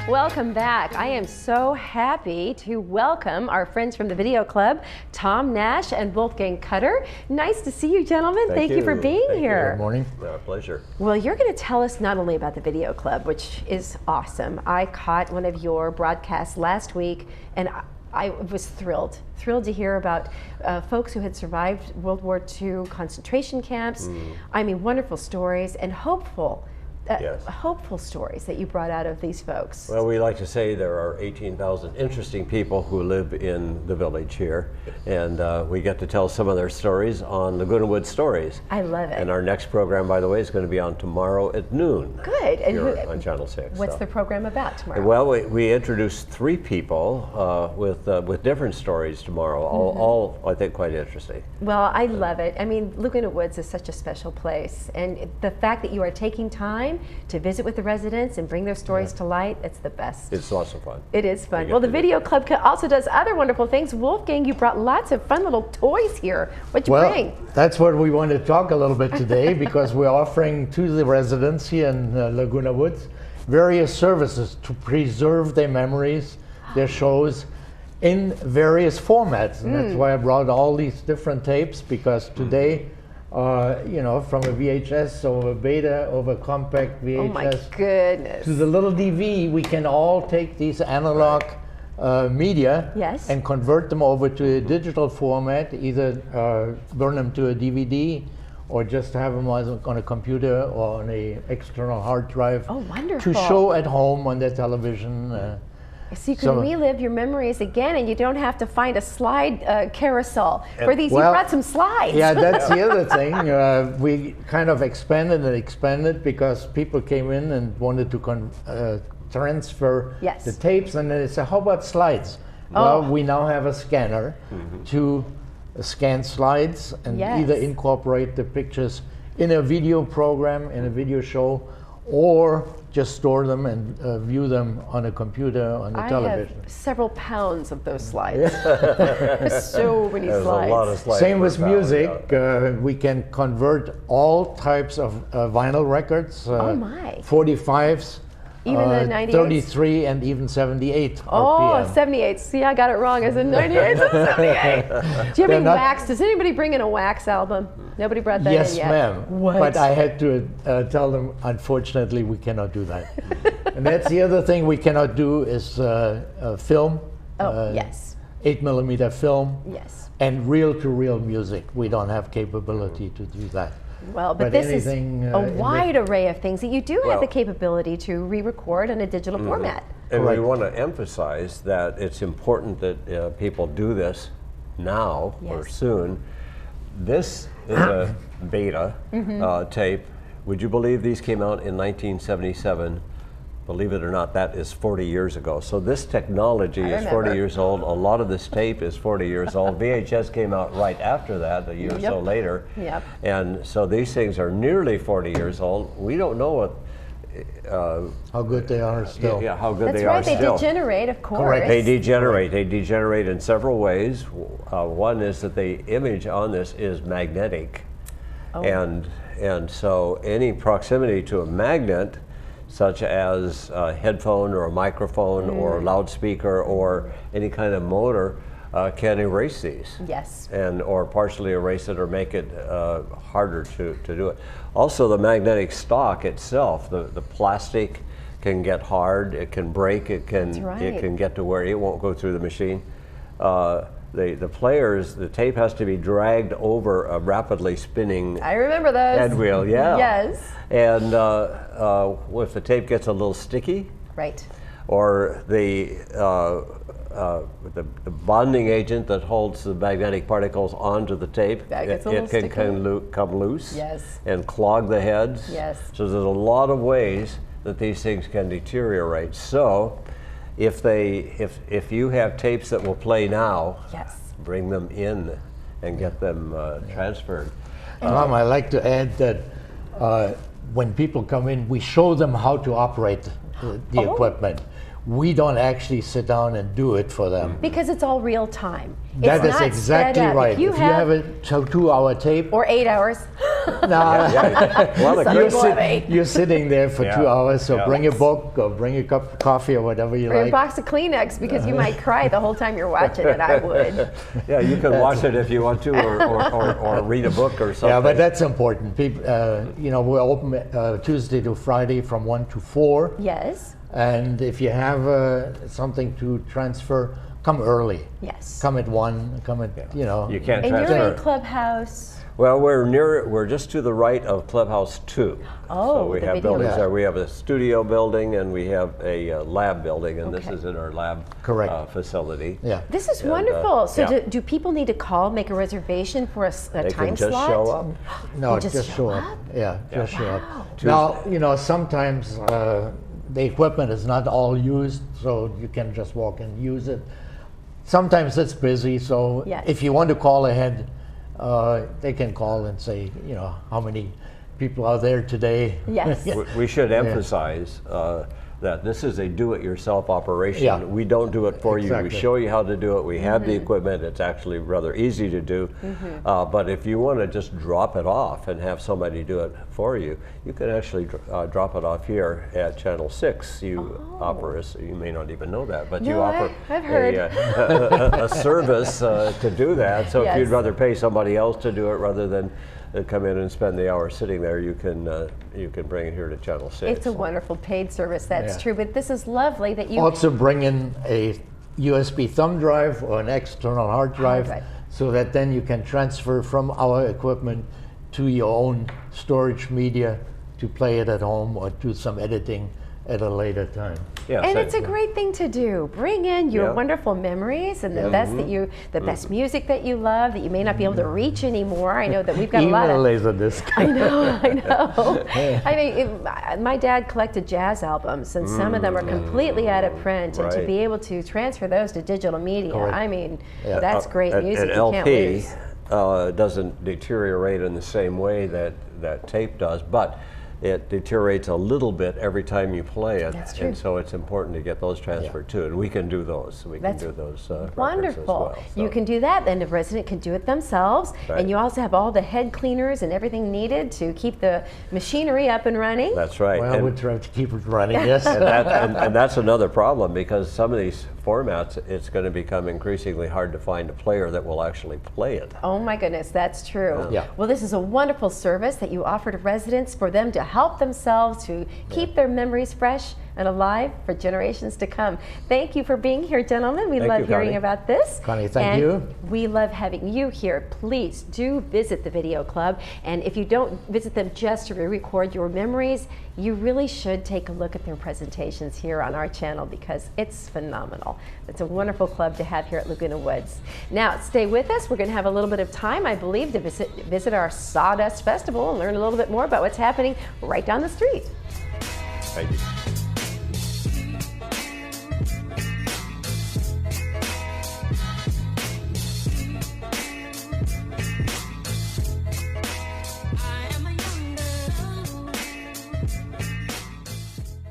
Welcome back. I am so happy to welcome our friends from the Video Club, Tom Nash and Wolfgang Cutter. Nice to see you, gentlemen. Thank you for being here. Good morning. Our pleasure. Well, you're going to tell us not only about the Video Club, which is awesome. I caught one of your broadcasts last week, and I was thrilled to hear about folks who had survived World War II concentration camps. I mean, wonderful stories and hopeful stories that you brought out of these folks. Well, we like to say there are 18,000 interesting people who live in the village here, and we get to tell some of their stories on Laguna Woods Stories. I love it. And our next program, by the way, is going to be on tomorrow at noon. Good. And here on Channel 6. What's the program about tomorrow? Well, we introduced 3 people with different stories tomorrow, all I think quite interesting. Well, I love it. I mean, Laguna Woods is such a special place, and the fact that you are taking time to visit with the residents and bring their stories to light, it's the best. It's lots of fun. It is fun. Well, the Video Club also does other wonderful things. Wolfgang, you brought lots of fun little toys here. What'd you bring? That's what we want to talk a little bit today because we're offering to the residents here in Laguna Woods various services to preserve their memories, their shows in various formats. And that's why I brought all these different tapes, because today you know, from a VHS over beta over compact VHS oh my goodness, to the little DV, we can all take these analog media and convert them over to a digital format, either burn them to a DVD or just have them on a computer or on a external hard drive to show at home on their television. So you can relive your memories again, and you don't have to find a slide carousel. For these, you brought some slides. Yeah, that's the other thing. We kind of expanded because people came in and wanted to transfer the tapes, and they said, how about slides? Well, we now have a scanner to scan slides and either incorporate the pictures in a video program, in a video show, or just store them and view them on a computer, on the television. I have several pounds of those slides. So many There's slides. A lot of slides. Same with music. We can convert all types of vinyl records. 45s. Even the 98s? 33 and even 78 Oh, RPM. 78. See, I got it wrong. I said 98 and 78. Do you have any wax? Does anybody bring in a wax album? Nobody brought that in yet? Yes, ma'am. But I had to tell them, unfortunately, we cannot do that. And that's the other thing we cannot do is film. 8mm film. Yes. And reel-to-reel music. We don't have capability to do that. Well, but this is a wide array of things that you do have the capability to re-record in a digital format. And we want to emphasize that it's important that people do this now or soon. This is a beta tape. Would you believe these came out in 1977? Believe it or not, that is 40 years ago. So this technology is 40 years old. A lot of this tape is 40 years old. VHS came out right after that, a year or so later. And so these things are nearly 40 years old. We don't know what how good they are still. Yeah, how good they are still. That's right, they degenerate, of course. Correct. They degenerate. They degenerate in several ways. One is that the image on this is magnetic. And so any proximity to a magnet, such as a headphone or a microphone or a loudspeaker or any kind of motor, can erase these. Yes. Or partially erase it or make it harder to do it. Also, the magnetic stock itself, the plastic can get hard, it can break, it can get to where it won't go through the machine. The players, the tape has to be dragged over a rapidly spinning head wheel. Yes. And if the tape gets a little sticky, or the bonding agent that holds the magnetic particles onto the tape, it can come loose and clog the heads. So there's a lot of ways that these things can deteriorate. So if you have tapes that will play now, bring them in and get them transferred. Tom, I like to add that when people come in, we show them how to operate the equipment. We don't actually sit down and do it for them. Because it's all real time. That is exactly right. If you have a 2-hour tape. Or 8 hours. You're sitting there for 2 hours, so bring a book or bring a cup of coffee or whatever you like. Or a box of Kleenex, because you might cry the whole time you're watching it. I would. Yeah, you can watch it if you want to, or read a book or something. Yeah, but that's important. People, we're open Tuesday to Friday from 1 to 4. Yes. And if you have something to transfer, come early. Yes. Come at 1. Come at You can't and transfer. you're in Clubhouse. Well, we're just to the right of Clubhouse 2. Oh, so we have buildings there. We have a studio building and we have a lab building, and this is in our lab facility. Yeah. This is wonderful. So do people need to call, make a reservation for a they time can just slot? show up. No, just show up. Yeah, just show up. Now, sometimes the equipment is not all used, so you can just walk and use it. Sometimes it's busy, so if you want to call ahead, they can call and say, how many people are there today. Yes. We should emphasize that this is a do-it-yourself operation. Yeah. We don't do it for you. We Exactly. show you how to do it. We have the equipment. It's actually rather easy to do. But if you want to just drop it off and have somebody do it for you, you can actually drop it off here at Channel 6. You offer us, you may not even know that, but you offer I've heard. a service to do that. So if you'd rather pay somebody else to do it rather than come in and spend the hour sitting there, you can bring it here to Channel 6. It's a wonderful paid service, that's true, but this is lovely that you... Also bring in a USB thumb drive or an external hard drive so that then you can transfer from our equipment to your own storage media to play it at home or do some editing at a later time. Yes, and it's a great thing to do. Bring in your wonderful memories and the best the best music that you love that you may not be able to reach anymore. I know that we've got a lot of Laserdisc. I know. I mean, my dad collected jazz albums, and some of them are completely out of print, and to be able to transfer those to digital media, I mean, that's great music. An LP doesn't deteriorate in the same way that tape does, but it deteriorates a little bit every time you play it. That's true. And so it's important to get those transferred too, and we can do those. We can do those wonderful. As well, so. You can do that, then the resident can do it themselves, and you also have all the head cleaners and everything needed to keep the machinery up and running. That's right. Well, we try to keep it running, yes. and that's another problem, because some of these formats, it's going to become increasingly hard to find a player that will actually play it. Oh my goodness, that's true. Yeah. Well, this is a wonderful service that you offer to residents for them to help themselves to keep their memories fresh and alive for generations to come. Thank you for being here, gentlemen. We love hearing about this. Connie, thank you. We love having you here. Please do visit the Video Club. And if you don't visit them just to re-record your memories, you really should take a look at their presentations here on our channel, because it's phenomenal. It's a wonderful club to have here at Laguna Woods. Now, stay with us. We're going to have a little bit of time, I believe, to visit our Sawdust Festival and learn a little bit more about what's happening right down the street. Thank you.